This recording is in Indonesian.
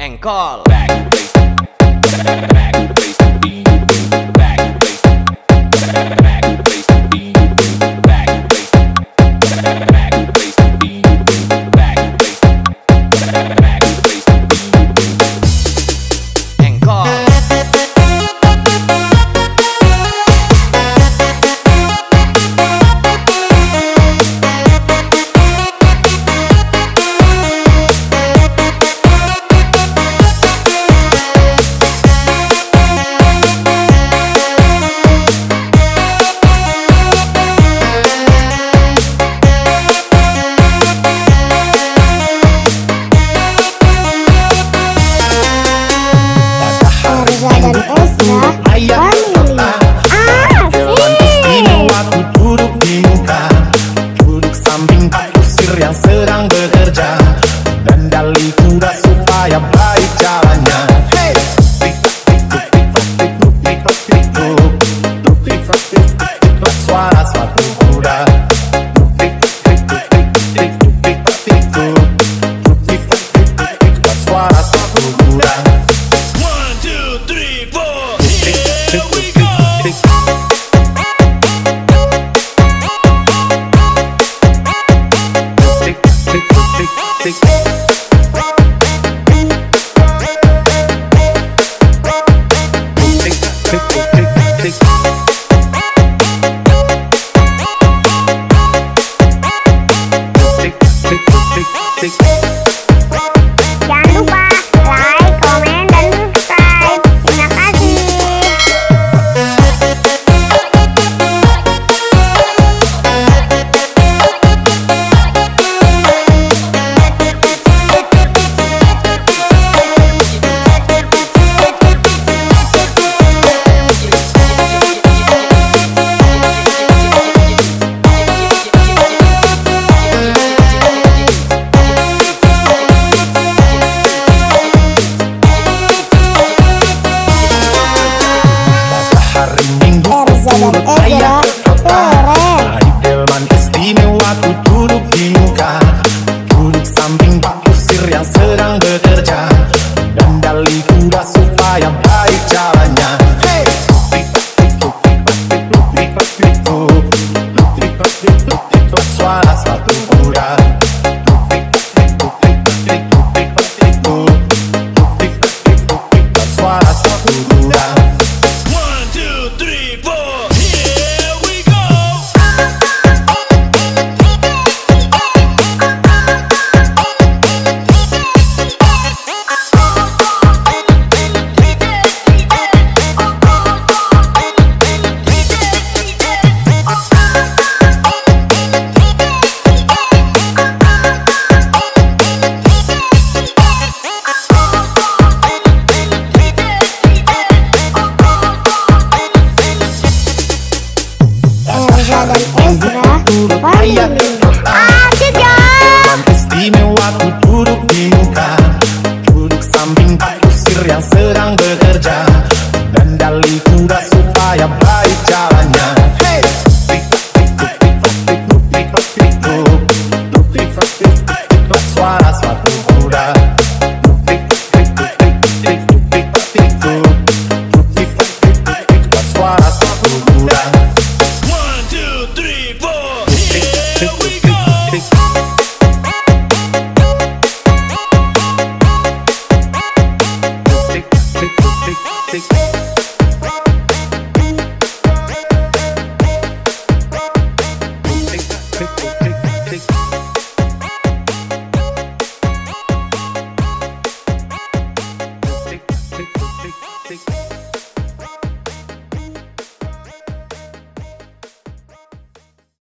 Engkol. Yang sedang bekerja dan dali kuda supaya baik jalannya. Hey, suara sepatu kuda. Suara sepatu kuda. 1, 2, 3, 4. Here we go. Jangan lupa like, komen, dan subscribe. Terima kasih. Erza dan Ezra keren. Hari delman istimewa ku duduk di muka, duduk samping Pak Kusir yang sedang bekerja dan dali kuda supaya baik jalannya. Hey, suara sepatu kuda. Suara sepatu kuda. 1, 2, 3, 4. Here we go. Erza dan Ezra family. Asik ya. Delman istimewa ku duduk di muka, duduk samping Pak Kusir yang sedang bekerja dan dali kuda supaya baik jalannya. Hey, suara sepatu kuda. Suara sepatu kuda. 1, 2, 3, 4. Here we go. Tick, tick, tick, tick.